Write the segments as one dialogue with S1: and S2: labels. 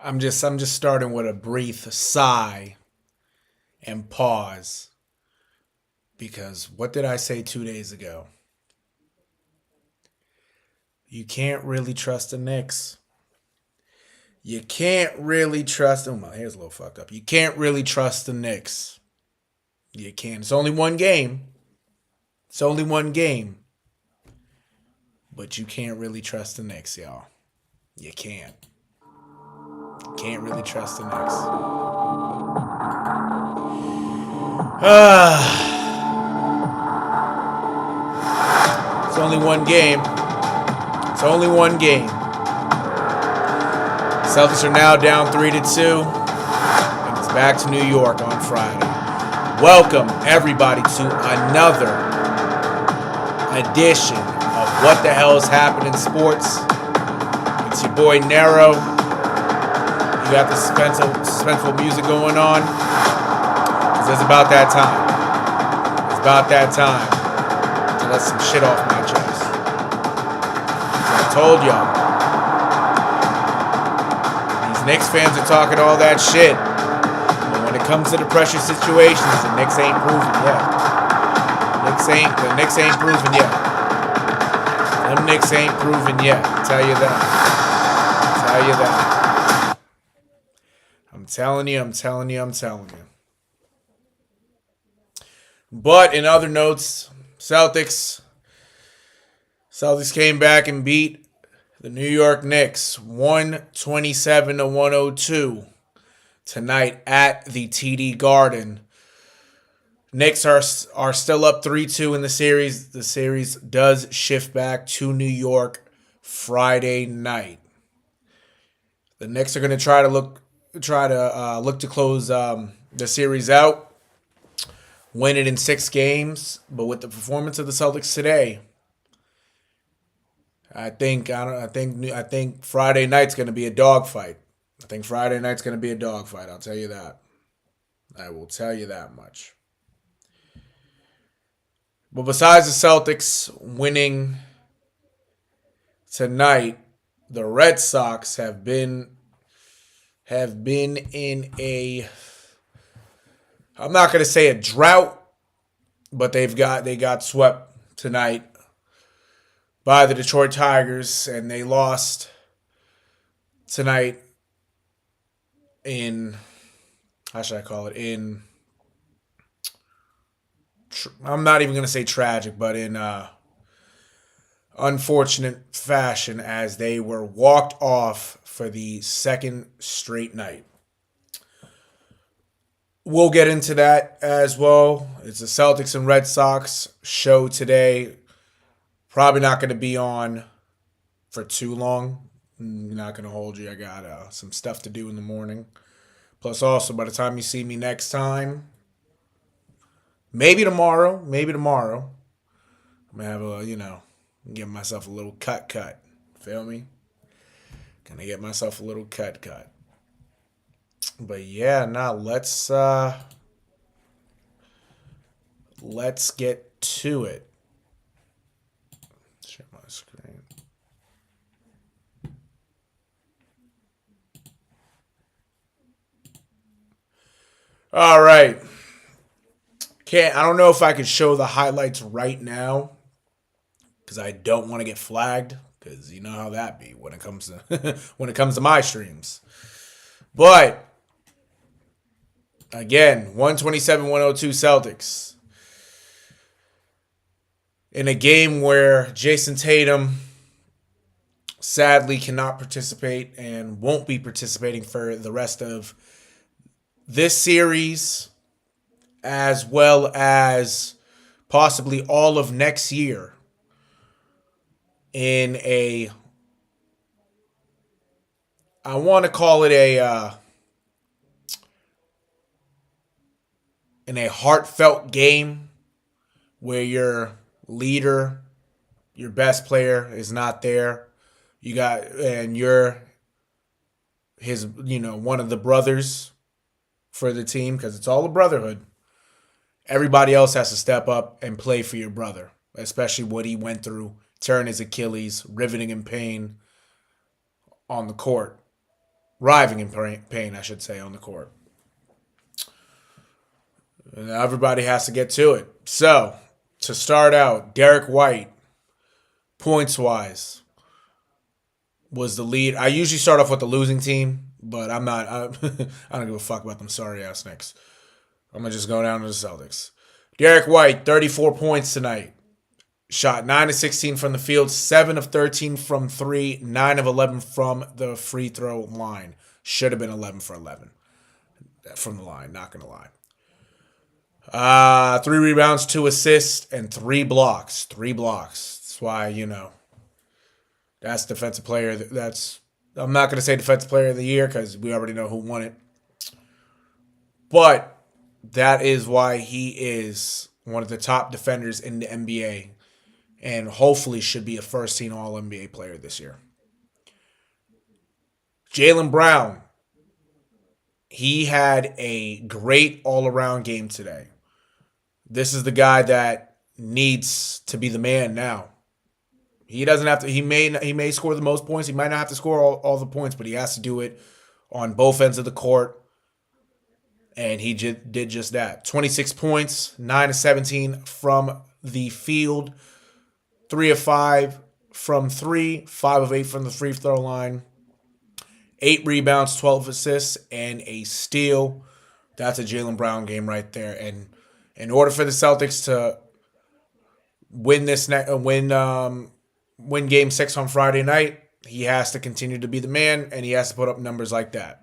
S1: I'm just starting with a brief sigh and pause because what did I say 2 days ago? You can't really trust the Knicks. You can't really trust them. My hair's a little fucked up. You can't really trust the Knicks. You can't. It's only one game. It's only one game. But you can't really trust the Knicks, y'all. You can't. You can't really trust the Knicks. It's only one game. It's only one game. Celtics are now down 3-2, and it's back to New York on Friday. Welcome everybody to another edition of What the Hell is Happening in Sports. It's your boy Nero. You got the suspenseful music going on, because it's about that time. It's about that time to let some shit off my chest. So I told y'all. Knicks fans are talking all that shit. But when it comes to the pressure situations, the Knicks ain't proven yet. The Knicks ain't proven yet. Them Knicks ain't proven yet. I'll tell you that. I'm telling you. But in other notes, Celtics came back and beat the New York Knicks 127-102 tonight at the TD Garden. Knicks are still up 3-2 in the series. The series does shift back to New York Friday night. The Knicks are going to try to look to close the series out, win it in 6 games. But with the performance of the Celtics today, I think Friday night's going to be a dogfight. I'll tell you that. I will tell you that much. But besides the Celtics winning tonight, the Red Sox have been in a, I'm not going to say a drought, but they got swept tonight by the Detroit Tigers, and they lost tonight in, how should I call it, I'm not even going to say tragic, but in unfortunate fashion, as they were walked off for the second straight night. We'll get into that as well. It's the Celtics and Red Sox show today. Probably not going to be on for too long. I'm not going to hold you. I got some stuff to do in the morning. Plus, also, by the time you see me next time, maybe tomorrow, I'm going to have give myself a little cut. Feel me? Gonna get myself a little cut. But yeah, now let's get to it. Share my screen. All right. I don't know if I could show the highlights right now, because I don't want to get flagged, because you know how that be when it comes to my streams. But again, 127-102 Celtics. In a game where Jayson Tatum sadly cannot participate and won't be participating for the rest of this series, as well as possibly all of next year, in a, I want to call it in a heartfelt game where your leader, your best player is not there. You're his, one of the brothers for the team, because it's all a brotherhood. Everybody else has to step up and play for your brother, especially what he went through, tearing his Achilles, riveting in pain on the court. writhing in pain, I should say, on the court. And everybody has to get to it. So, to start out, Derek White, points wise, was the lead. I usually start off with the losing team, but I'm not. I don't give a fuck about them sorry ass Knicks. I'm gonna just go down to the Celtics. Derek White, 34 points tonight. Shot 9 of 16 from the field, 7 of 13 from 3, 9 of 11 from the free throw line. Should have been 11 for 11 from the line, not going to lie. 3 rebounds, 2 assists, and 3 blocks. 3 blocks. That's why, that's defensive player. I'm not going to say defensive player of the year because we already know who won it. But that is why he is one of the top defenders in the NBA. And hopefully should be a first-team All-NBA player this year. Jaylen Brown. He had a great all-around game today. This is the guy that needs to be the man now. He doesn't have to. He may score the most points. He might not have to score all the points, but he has to do it on both ends of the court. And he did just that. 26 points, 9 of 17 from the field. 3 of 5 from 3, 5 of 8 from the free throw line, 8 rebounds, 12 assists, and a steal. That's a Jaylen Brown game right there. And in order for the Celtics to win win Game 6 on Friday night, he has to continue to be the man, and he has to put up numbers like that.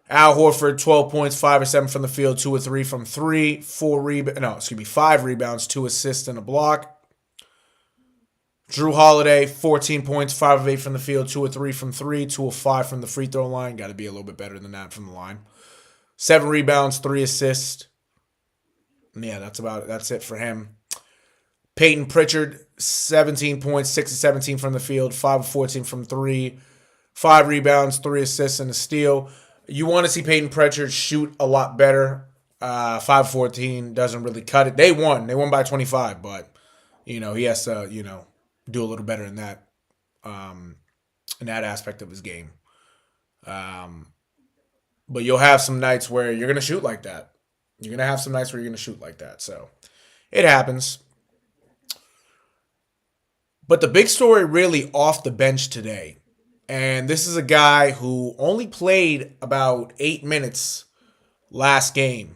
S1: Al Horford, 12 points, 5 of 7 from the field, 2 of 3 from 3, 5 rebounds, 2 assists, and a block. Drew Holiday, 14 points, 5 of 8 from the field, 2 of 3 from 3, 2 of 5 from the free throw line. Got to be a little bit better than that from the line. 7 rebounds, 3 assists. Yeah, that's it for him. Peyton Pritchard, 17 points, 6 of 17 from the field, 5 of 14 from 3, 5 rebounds, 3 assists, and a steal. You want to see Peyton Pritchard shoot a lot better. 5 of 14 doesn't really cut it. They won. They won by 25, but, he has to, do a little better in that aspect of his game. But you'll have some nights where you're going to shoot like that. You're going to have some nights where you're going to shoot like that. So it happens. But the big story really off the bench today, and this is a guy who only played about 8 minutes last game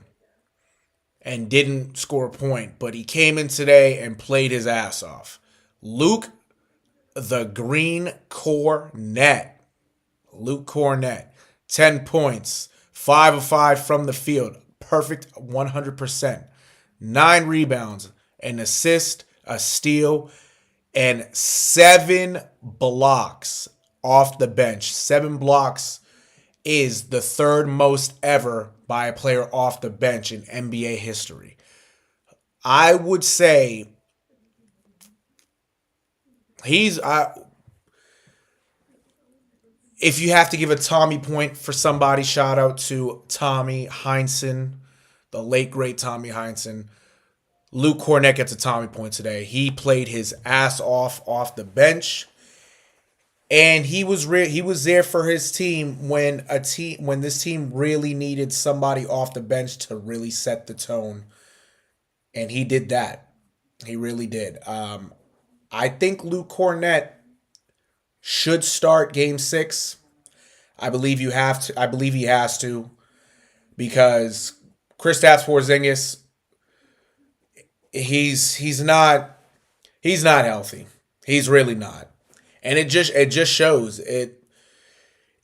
S1: and didn't score a point, but he came in today and played his ass off. Luke the Green Cornet. Luke Cornet. 10 points. 5 of 5 from the field. Perfect 100%. 9 rebounds. An assist. A steal. And 7 blocks off the bench. 7 blocks is the third most ever by a player off the bench in NBA history. I would say if you have to give a Tommy point for somebody, shout out to Tommy Heinsohn, the late great Tommy Heinsohn. Luke Cornet gets a Tommy point today. He played his ass off the bench, and he was there for his team when this team really needed somebody off the bench to really set the tone, and he did that. He really did. I think Luke Cornet should start Game 6. I believe he has to, because Kristaps Porzingis, he's not healthy. He's really not, and it just shows.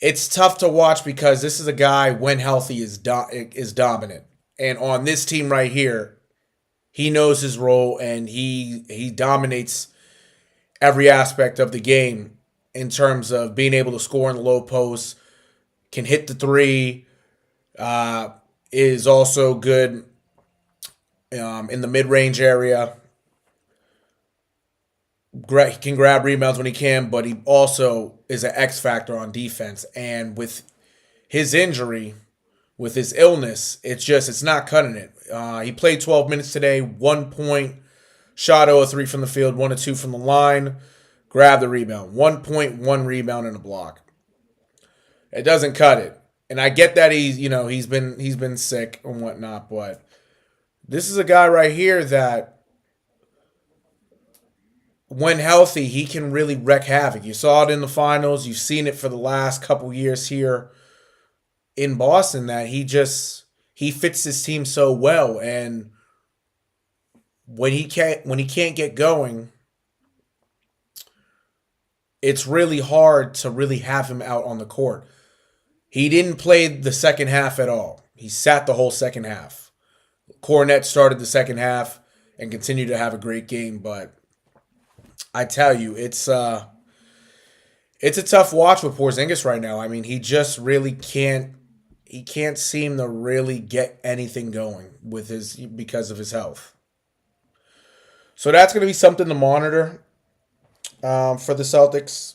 S1: It's tough to watch because this is a guy, when healthy, is dominant, and on this team right here, he knows his role and he dominates every aspect of the game in terms of being able to score in the low post, can hit the three, is also good in the mid-range area. He can grab rebounds when he can, but he also is an X factor on defense. And with his injury, with his illness, it's not cutting it. He played 12 minutes today, 1 point, shot 0 of 3 from the field, 1 of 2 from the line, grabbed the rebound. 1 point, 1 rebound, and a block. It doesn't cut it. And I get that he's been sick and whatnot, but this is a guy right here that when healthy, he can really wreak havoc. You saw it in the finals. You've seen it for the last couple years here in Boston that he fits this team so well. And when he can't get going, it's really hard to really have him out on the court. He didn't play the second half at all. He sat the whole second half. Cornette started the second half and continued to have a great game, but I tell you, it's a tough watch with Porzingis right now. I mean, he just really can't seem to really get anything going because of his health. So that's going to be something to monitor for the Celtics.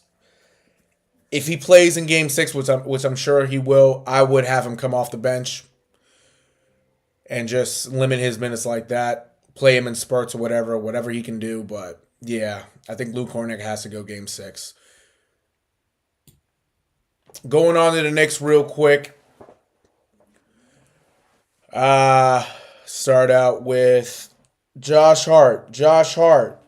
S1: If he plays in Game 6, which I'm sure he will, I would have him come off the bench and just limit his minutes like that. Play him in spurts or whatever he can do. But, yeah, I think Luke Kornet has to go Game 6. Going on to the Knicks real quick. Start out with Josh Hart. Josh Hart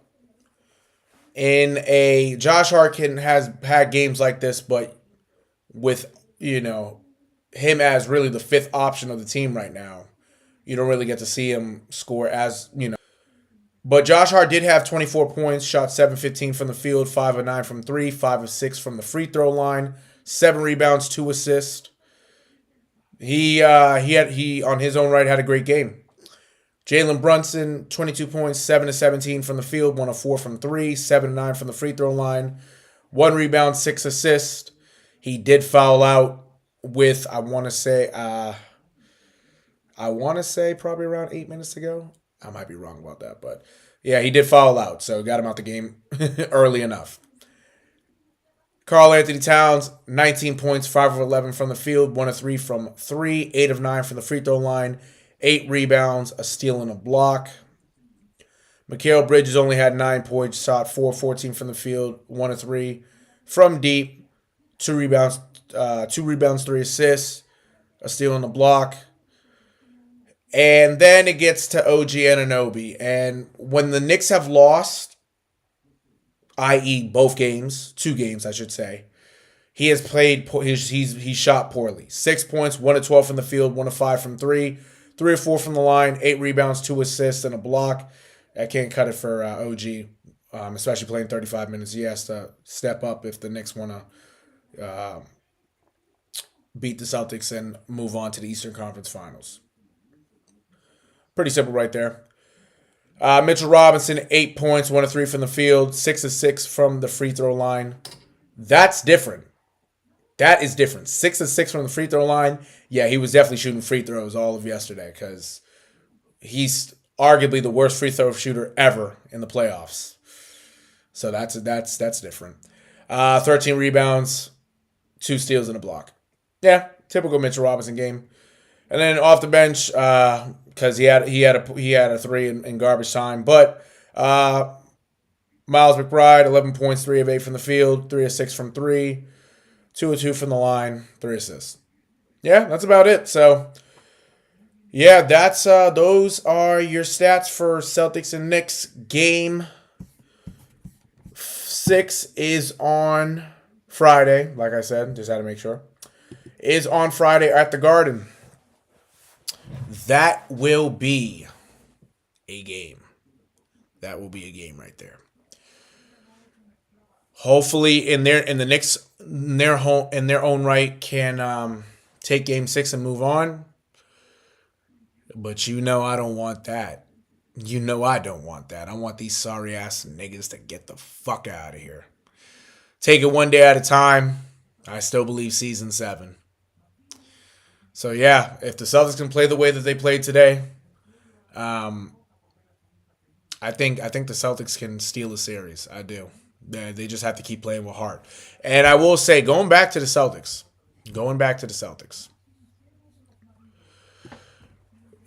S1: has had games like this, but with, him as really the fifth option of the team right now, you don't really get to see him score as. But Josh Hart did have 24 points, shot 7-15 from the field, 5 of 9 from 3, 5 of 6 from the free throw line, 7 rebounds, 2 assists. He on his own right had a great game. Jalen Brunson, 22 points, 7 of 17 from the field, 1 of 4 from 3, 7 of 9 from the free throw line, 1 rebound, 6 assists. He did foul out with I want to say probably around 8 minutes ago. I might be wrong about that, but yeah, he did foul out, so got him out the game early enough. Karl Anthony Towns, 19 points, 5 of 11 from the field, 1 of 3 from 3, 8 of 9 from the free throw line, 8 rebounds, a steal and a block. Mikal Bridges only had 9 points, shot 4 of 14 from the field, 1 of 3 from deep, 2 rebounds, 3 assists, a steal and a block. And then it gets to OG Anunoby. And when the Knicks have lost, i.e. both games, 2 games I should say, he has played, he's shot poorly. 6 points, 1 of 12 from the field, 1 of 5 from 3, 3 or 4 from the line, 8 rebounds, 2 assists, and a block. I can't cut it for OG, especially playing 35 minutes. He has to step up if the Knicks want to beat the Celtics and move on to the Eastern Conference Finals. Pretty simple right there. Mitchell Robinson, 8 points, 1 of 3 from the field, 6 of 6 from the free throw line. That's different. That is different. 6 of 6 from the free throw line. Yeah, he was definitely shooting free throws all of yesterday because he's arguably the worst free throw shooter ever in the playoffs. So that's different. 13 rebounds, 2 steals and a block. Yeah, typical Mitchell Robinson game. And then off the bench, because he had a 3 in garbage time, but Miles McBride, 11 points, 3 of 8 from the field, 3 of 6 from 3, 2 of 2 from the line, 3 assists. Yeah, that's about it. So, yeah, that's those are your stats for Celtics and Knicks. Game 6 is on Friday, like I said, just had to make sure. Is on Friday at the Garden. That will be a game. That will be a game right there. Hopefully, the Knicks in their own right can take Game 6 and move on. But I don't want that. I don't want that. I want these sorry ass niggas to get the fuck out of here. Take it one day at a time. I still believe season 7. So yeah, if the Celtics can play the way that they played today, I think the Celtics can steal a series. I do. They just have to keep playing with heart. And I will say, going back to the Celtics,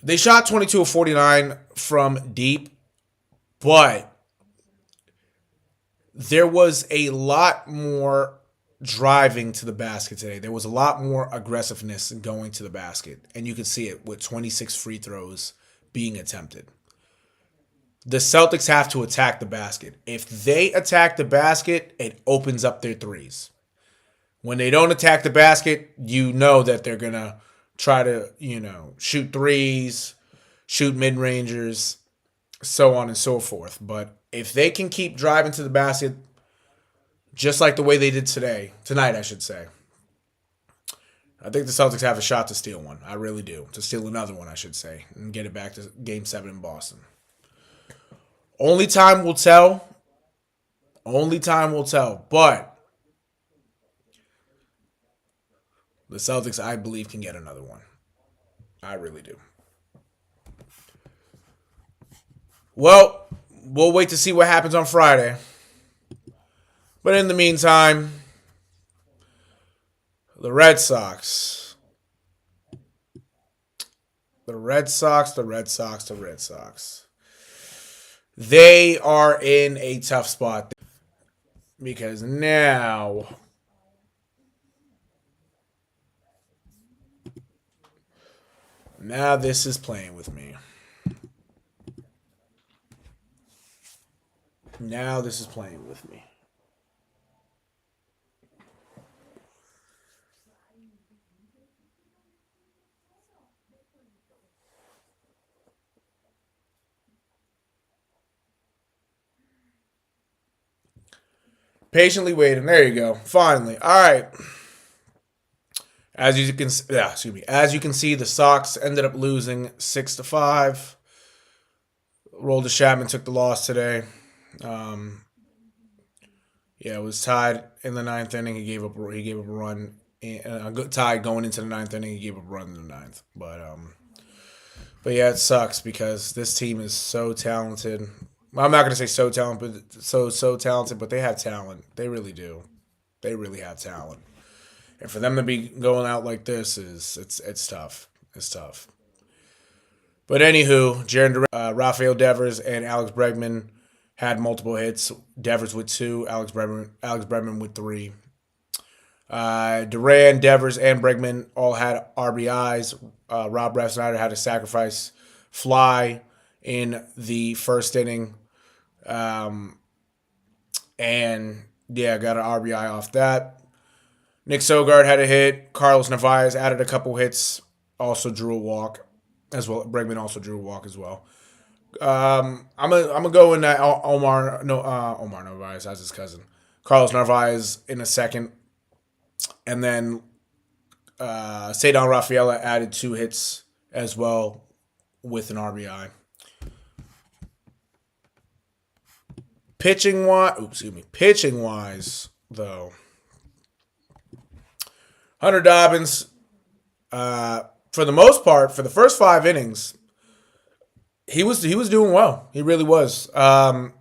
S1: they shot 22 of 49 from deep, but there was a lot more driving to the basket today. There was a lot more aggressiveness in going to the basket, and you can see it with 26 free throws being attempted. The Celtics have to attack the basket. If they attack the basket, it opens up their threes. When they don't attack the basket, you know that they're going to try to, shoot threes, shoot mid-rangers, so on and so forth. But if they can keep driving to the basket, just like the way they did tonight, I should say, I think the Celtics have a shot to steal one. I really do. To steal another one, I should say, and get it back to Game 7 in Boston. Only time will tell. Only time will tell. But the Celtics, I believe, can get another one. I really do. Well, we'll wait to see what happens on Friday. But in the meantime, the Red Sox. They are in a tough spot because now this is playing with me. Patiently waiting. There you go. Finally. All right. As you can see, the Sox ended up losing 6-5. Roldis Chapman took the loss today. It was tied in the ninth inning. He gave up a run. A good tie going into the ninth inning. He gave up a run in the ninth. But yeah, it sucks because this team is so talented. I'm not going to say so talented, but so talented, but they have talent. They really do. They really have talent. And for them to be going out like this it's tough. It's tough. But anywho, Rafael Devers and Alex Bregman had multiple hits. Devers with 2, Alex Bregman with 3. Duran, Devers, and Bregman all had RBIs. Rob Refsnyder had a sacrifice fly in the first inning. And got an RBI off that. Nick Sogard had a hit. Carlos Narvaez added a couple hits. Also drew a walk as well. Bregman also drew a walk as well. I'm gonna go in that Omar Narvaez, that's his cousin. Carlos Narvaez in a second. And then Cedar Rafaela added 2 hits as well with an RBI. Pitching wise, though, Hunter Dobbins, for the most part, for the first 5 innings, he was doing well. He really was. But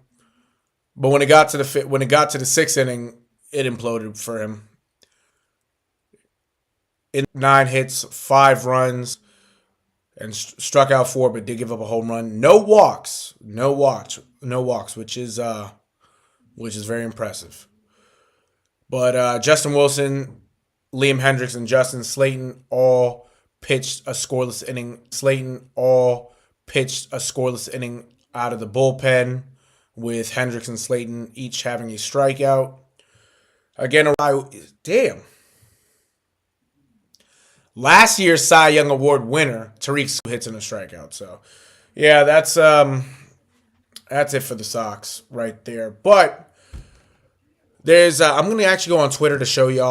S1: when it got to the 6th inning, it imploded for him. In 9 hits, 5 runs, and struck out 4, but did give up a home run. No walks, which is very impressive. But Justin Wilson, Liam Hendricks, and Justin Slayton all pitched a scoreless inning. Out of the bullpen, with Hendricks and Slayton each having a strikeout. Again, damn. Last year's Cy Young Award winner, Tariq, hits and a strikeout. So, yeah, that's it for the Sox right there. But I'm going to actually go on Twitter to show y'all